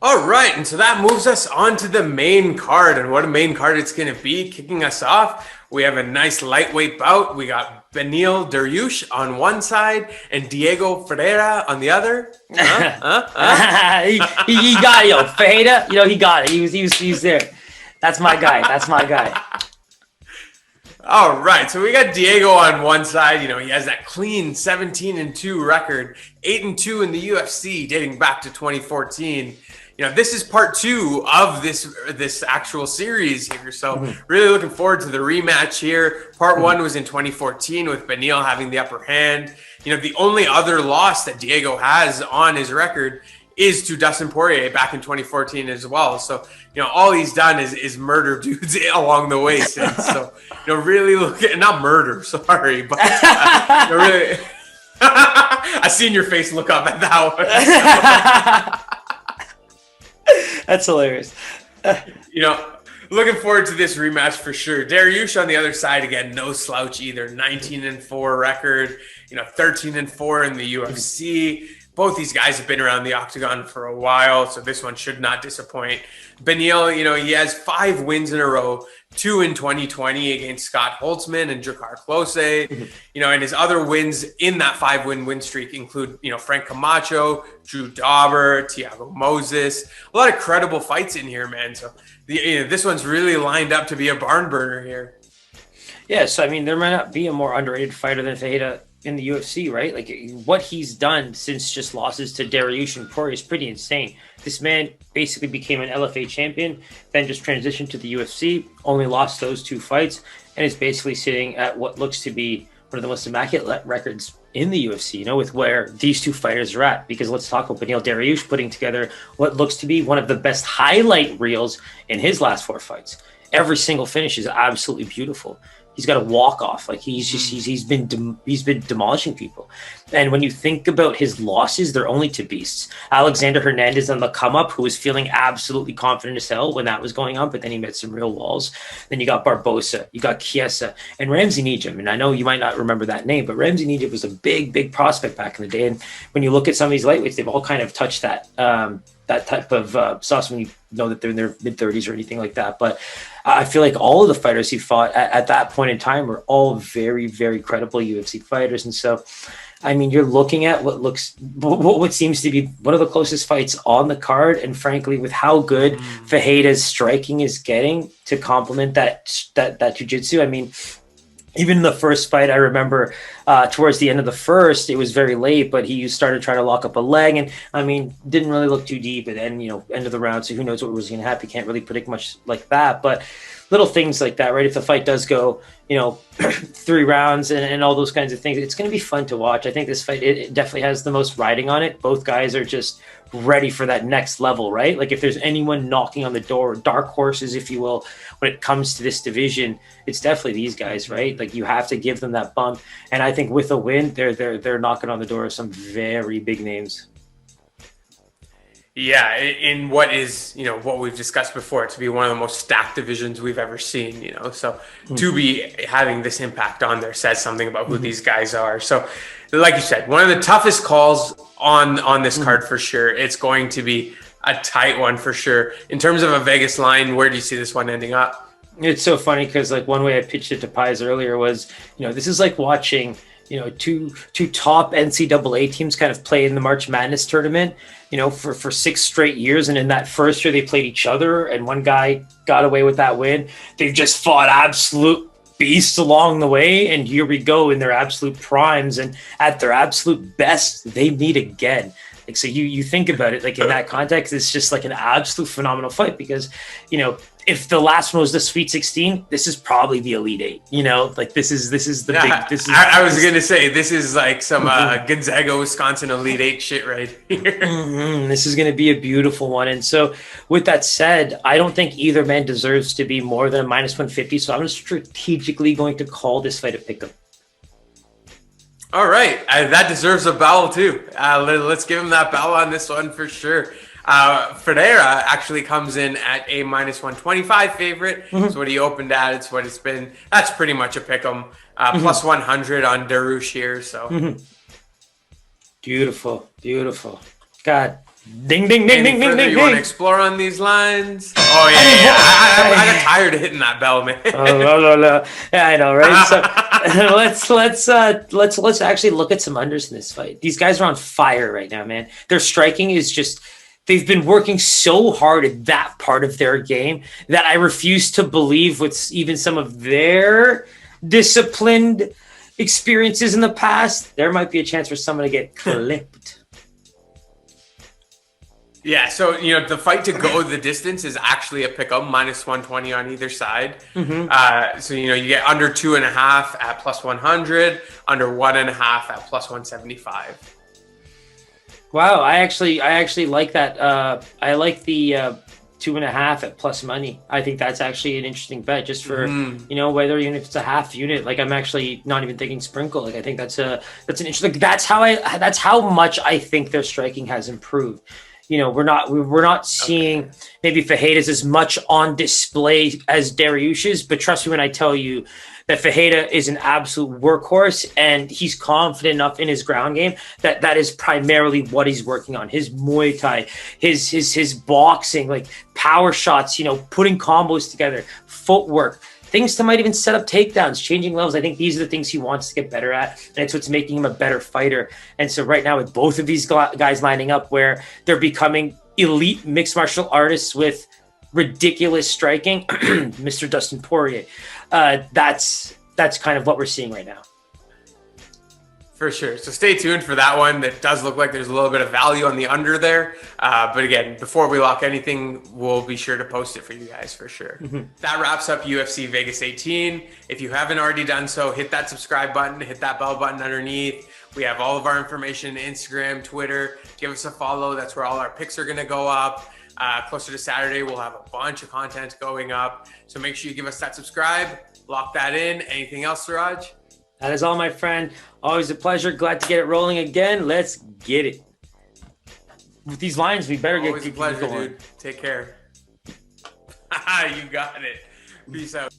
All right, and so that moves us on to the main card, and what a main card it's going to be. Kicking us off, we have a nice lightweight bout. We got Beneil Dariush on one side and Diego Ferreira on the other. He got it, yo. Ferreira, he got it. He was there. That's my guy. All right, so we got Diego on one side. He has that clean 17-2 record, 8-2 in the UFC, dating back to 2014. This is part 2 of this actual series here. So really looking forward to the rematch here. Part 1 was in 2014 with Beneil having the upper hand. The only other loss that Diego has on his record is to Dustin Poirier back in 2014 as well. So, all he's done is murder dudes along the way since. So, really not murder, sorry, but really, I seen your face look up at that one. That's hilarious. Looking forward to this rematch for sure. Dariush on the other side, again, no slouch either. 19-4 record, 13-4 in the UFC. Both these guys have been around the octagon for a while, so this one should not disappoint. Beneil, he has 5 wins in a row, 2 in 2020 against Scott Holtzman and Drakkar Klose. And his other wins in that 5-win streak include, Frank Camacho, Drew Dauber, Thiago Moses. A lot of credible fights in here, man. So this one's really lined up to be a barn burner here. Yeah, so there might not be a more underrated fighter than Ferreira in the UFC, right? Like what he's done since just losses to Dariush and Cory is pretty insane. This man basically became an LFA champion, then just transitioned to the UFC, only lost those 2 fights, and is basically sitting at what looks to be one of the most immaculate records in the UFC, with where these 2 fighters are at. Because let's talk about Beneil Dariush putting together what looks to be one of the best highlight reels in his last 4 fights. Every single finish is absolutely beautiful. He's got a walk off. Like he's been demolishing people. And when you think about his losses, they're only to beasts. Alexander Hernandez on the come up, who was feeling absolutely confident as hell when that was going on, but then he met some real walls. Then you got Barbosa, you got Chiesa, and Ramsey Nijem. And I know you might not remember that name, but Ramsey Nijem was a big prospect back in the day. And when you look at some of these lightweights, they've all kind of touched that type of sauce when you know that they're in their mid-30s or anything like that. But I feel like all of the fighters he fought at that point in time were all very, very credible UFC fighters. And so, you're looking at what seems to be one of the closest fights on the card. And frankly, with how good Ferreira's striking is getting to complement that jiu-jitsu, even in the first fight, I remember towards the end of the first, it was very late, but he started trying to lock up a leg and, didn't really look too deep. And then, end of the round, so who knows what was going to happen. You can't really predict much like that. But little things like that, right? If the fight does go, 3 rounds and all those kinds of things, it's going to be fun to watch. I think this fight, it definitely has the most riding on it. Both guys are just ready for that next level, right? Like if there's anyone knocking on the door, dark horses, if you will, when it comes to this division, it's definitely these guys, right? Like you have to give them that bump. And I think with a win, they're knocking on the door of some very big names. Yeah, in what is, what we've discussed before, to be one of the most stacked divisions we've ever seen, so to be having this impact on there says something about who these guys are. So like you said, one of the toughest calls on this card for sure. It's going to be a tight one for sure. In terms of a Vegas line, where do you see this one ending up? It's so funny because like one way I pitched it to Pies earlier was, this is like watching, two top NCAA teams kind of play in the March Madness tournament, for 6 straight years. And in that first year they played each other and one guy got away with that win. They've just fought absolute beasts along the way. And here we go in their absolute primes and at their absolute best, they meet again. Like, so you think about it, like in that context, it's just like an absolute phenomenal fight because, if the last one was the Sweet 16, this is probably the Elite 8, like this is the big, I was going to say, this is like some Gonzaga, Wisconsin Elite 8 shit right here. This is going to be a beautiful one. And so with that said, I don't think either man deserves to be more than a -150. So I'm strategically going to call this fight a pick'em. All right. That deserves a bell too. Let's give him that bell on this one for sure. Ferreira actually comes in at a -125 favorite. So what he opened at, it's what it's been. That's pretty much a pick 'em. Plus 100 on Dariush here. So beautiful. God, Ding, ding, ding, ding, ding, ding, You want to ding. explore on these lines? Oh yeah. I got tired of hitting that bell, man. Yeah, I know, right? So let's actually look at some unders in this fight. These guys are on fire right now, man. Their striking is just. They've been working so hard at that part of their game that I refuse to believe with even some of their disciplined experiences in the past, there might be a chance for someone to get clipped. Yeah, so the fight to go the distance is actually a pick'em, -120 on either side. So you get under 2.5 at +100, under 1.5 at +175. Wow, I actually like that. I like the 2.5 at plus money. I think that's actually an interesting bet, just for whether even if it's a half unit. Like, I'm actually not even thinking sprinkle. Like, I think that's an interesting. Like, that's how much I think their striking has improved. We're not seeing maybe Fajitas as much on display as Dariush's, but trust me when I tell you that Fajita is an absolute workhorse, and he's confident enough in his ground game that is primarily what he's working on. His Muay Thai, his boxing, like power shots, putting combos together, footwork, things that might even set up takedowns, changing levels. I think these are the things he wants to get better at, and it's what's making him a better fighter. And so right now, with both of these guys lining up where they're becoming elite mixed martial artists with ridiculous striking, Mr. Dustin Poirier, that's kind of what we're seeing right now. For sure. So stay tuned for that one. That does look like there's a little bit of value on the under there. But again, before we lock anything, we'll be sure to post it for you guys for sure. That wraps up UFC Vegas 18. If you haven't already done so, hit that subscribe button, hit that bell button underneath. We have all of our information, Instagram, Twitter. Give us a follow. That's where all our picks are going to go up. Closer to Saturday, we'll have a bunch of content going up. So make sure you give us that subscribe, lock that in. Anything else, Siraj? That is all, my friend. Always a pleasure. Glad to get it rolling again. Let's get it. With these lines, we better Always get a pleasure, going. dude. Take care. You got it. Peace out.